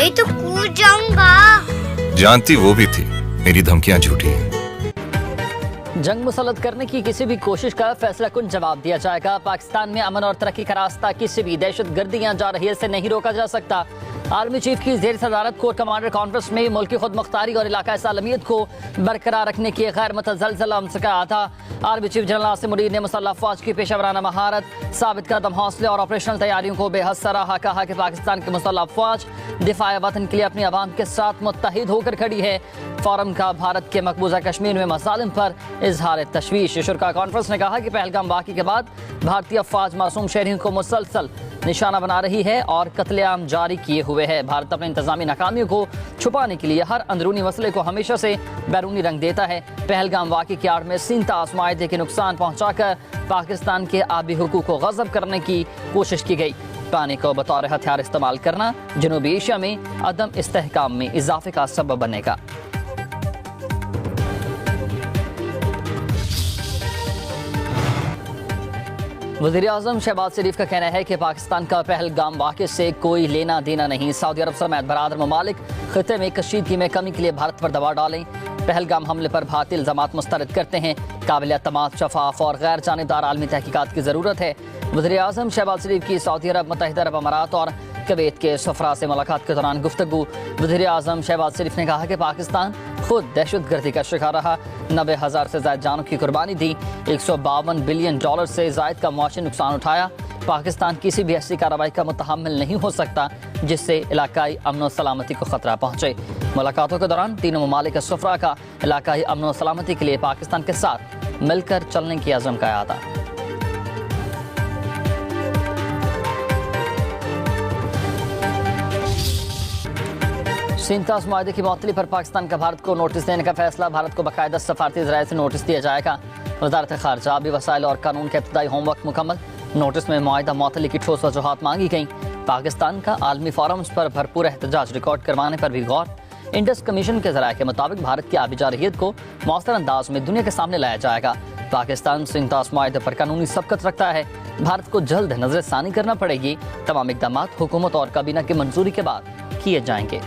मैं तो कूद जाऊंगा। जानती वो भी थी मेरी धमकियां झूठी हैं। जंग मुसल्लत करने की किसी भी कोशिश का फैसला कुन जवाब दिया जाएगा। पाकिस्तान में अमन और तरक्की का रास्ता किसी भी दहशतगर्दी यहाँ जा रही है इससे नहीं रोका जा सकता। आर्मी चीफ की ज़ेर सदारत कोर कमांडर कॉन्फ्रेंस में मुल्क की खुद मुख्तारी और इलाकाई सालमियत को बरकरार रखने की गैर मुतज़लज़ल अमर कहा था। Army chief general Asim Munir ने मुसल्लह अफ़वाज की पेशेवराना महारत, साबित कदम हौसले और ऑपरेशनल तैयारियों को बेहद सराहा। कहा कि पाकिस्तान की मुसल्लह अफ़वाज दिफ़ाए वतन के लिए अपनी आवाम के साथ मुत्तहिद होकर खड़ी है। फोरम का भारत के मकबूजा कश्मीर में मसालिम पर इजहार तशवीश। शुरा कॉन्फ्रेंस ने कहा कि पहलगाम वाक़े के बाद भारतीय अफ़वाज मासूम शहरियों को मुसलसल निशाना बना रही है और कत्लेआम जारी किए हुए है। भारत अपने इंतजामी नाकामियों को छुपाने के लिए हर अंदरूनी मसले को हमेशा से बैरूनी रंग देता है। पहलगाम वाक़े की आड़ में सीनताज माहे के नुकसान पहुँचाकर पाकिस्तान के आबी हुकूक को गज़ब करने की कोशिश की गई। पानी को बतौर हथियार इस्तेमाल करना जनूबी एशिया में अदम इस्तेहकाम में इजाफे का सबब बनेगा। वज़ीर-ए-आज़म शहबाज शरीफ का कहना है कि पाकिस्तान का पहलगाम वाक़े से कोई लेना देना नहीं। सऊदी अरब समेत बरादर ममालिक खित्ते में कशीदगी में कमी के लिए भारत पर दबाव डालें। पहलगाम हमले पर भारत इल्ज़ामात मुस्तरद करते हैं। काबिल एतमाद, शफाफ और गैर जानिबदार आलमी तहकीकात की ज़रूरत है। वज़ीर-ए-आज़म शहबाज शरीफ की सऊदी अरब, मुत्तहिदा अरब अमारात और कुवैत के सफरा से मुलाकात के दौरान गुफ्तगू। वज़ीर-ए-आज़म शहबाज शरीफ ने कहा कि पाकिस्तान खुद दहशतगर्दी का शिकार रहा, 90,000 से ज़ायद जानों की कुर्बानी दी, $152 बिलियन से ज़ायद का मुआशी नुकसान उठाया। पाकिस्तान किसी भी ऐसी कार्रवाई का मुतहम्मिल नहीं हो सकता जिससे इलाकाई अमन और सलामती को खतरा पहुँचे। मुलाकातों के दौरान तीनों ममालिक के सफरा का इलाकाई अमन और सलामती के लिए पाकिस्तान के साथ मिलकर चलने की अज़म का था। सीनताज माहे की मअतली पर पाकिस्तान का भारत को नोटिस देने का फैसला। भारत को बाकायदा सफारती ज़राए से नोटिस दिया जाएगा। वज़ारत ख़ारजा, आबी वसाइल और कानून के इब्तदाई होमवर्क मुकम्मल। नोटिस में मुआहिदा मअतली की ठोस वजूहात मांगी गई। पाकिस्तान का आलमी फोरम्स पर भरपूर एहतजाज रिकॉर्ड करवाने पर भी गौर। इंडस कमीशन के ज़राए के मुताबिक भारत की आबी जारहियत को मौसर अंदाज में दुनिया के सामने लाया जाएगा। पाकिस्तान सीनताज माहे पर कानूनी सबकत रखता है। भारत को जल्द नजरसानी करना पड़ेगी। तमाम इक़दाम हुकूमत और काबीना की मंजूरी के बाद किए जाएंगे।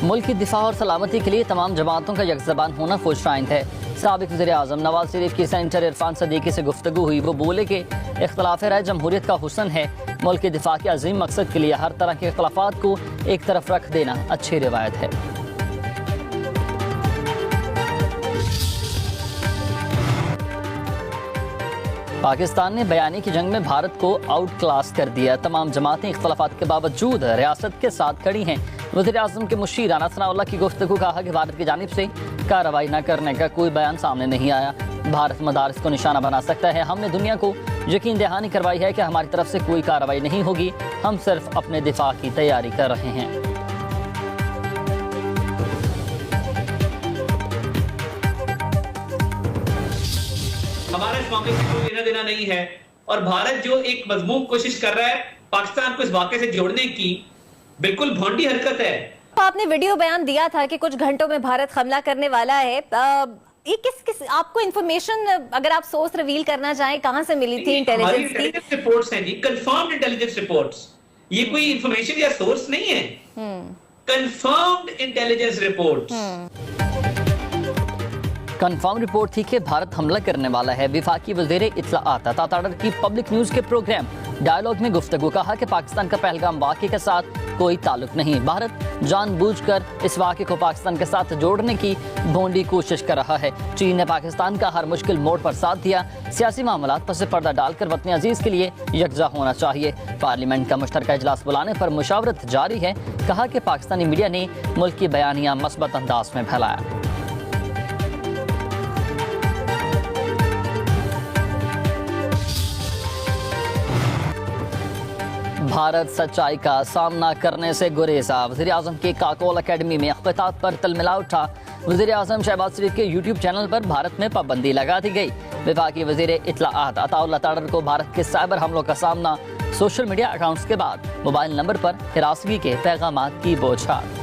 मुल्क की दिफा और सलामती के लिए तमाम जमातों का यकज़बान होना खुशआइंद है। साबिक़ वज़ीर-ए-आज़म नवाज शरीफ की सेनेटर इरफान सदीकी से गुफ्तगू हुई। वो बोले कि इख्तलाफ राय जमहूरियत का हुस्न है। मुल्क के दिफा के अजीम मकसद के लिए हर तरह के इख्तलाफात को एक तरफ रख देना अच्छी रिवायत है। पाकिस्तान ने बयानी की जंग में भारत को आउट क्लास कर दिया। तमाम जमातें इख्तलाफात के बावजूद रियासत के साथ खड़ी हैं। वज़ीर-ए-आज़म के मुशीर राना सनाउल्लाह की गुफ्तगू कहा कि भारत की जानिब से कार्रवाई न करने का कोई बयान सामने नहीं आया। भारत मदारिस को निशाना बना सकता है। हमने दुनिया को यकीन दहानी करवाई है कि हमारी तरफ से कोई कार्रवाई नहीं होगी। हम सिर्फ अपने दिफा की तैयारी कर रहे हैं। हमारा इस मामले से कोई लेना देना नहीं है और भारत जो एक मजबूत कोशिश कर रहा है पाकिस्तान को इस वाक़े से जोड़ने की, बिल्कुल भोंडी हरकत है। आपने वीडियो बयान दिया था कि कुछ घंटों में भारत हमला करने वाला है। ये किस आपको इंफॉर्मेशन, अगर आप सोर्स रिवील करना चाहें, कहां से मिली थी? इंटेलिजेंस की रिपोर्ट्स हैं जी, कंफर्म्ड इंटेलिजेंस रिपोर्ट्स। ये कोई इंफॉर्मेशन या सोर्स नहीं है, confirmed intelligence reports. Confirm report थी कि भारत हमला करने वाला है। वफाकी वज़ीर इत्तलाआत अता ताडर की पब्लिक न्यूज़ के प्रोग्राम डायलॉग में गुफ्तगू कहा कि पाकिस्तान का पहलगाम वाक़े के साथ कोई ताल्लुक नहीं। भारत जानबूझकर इस वाक़े को पाकिस्तान के साथ जोड़ने की भोंडी कोशिश कर रहा है। चीन ने पाकिस्तान का हर मुश्किल मोड़ पर साथ दिया। सियासी मामलात पस पर्दा डालकर वतन अजीज़ के लिए यकजा होना चाहिए। पार्लियामेंट का मुश्तरका इजलास बुलाने पर मुशावरत जारी है। कहा कि पाकिस्तानी मीडिया ने मुल्क की बयानियाँ मस्बत अंदाज में फैलाया। भारत सच्चाई का सामना करने से गुरेजा। वज़ीर-ए-आज़म के काकोल अकेडमी में अख्तिताम पर तलमिला उठा। वज़ीर-ए-आज़म शहबाज शरीफ के यूट्यूब चैनल पर भारत में पाबंदी लगा दी गई। वफाकी वज़ीर इत्तलाआत अताउल्लाह ताडर को भारत के साइबर हमलों का सामना। सोशल मीडिया अकाउंट्स के बाद मोबाइल नंबर पर हिरासगी के पैगामात की बौछार।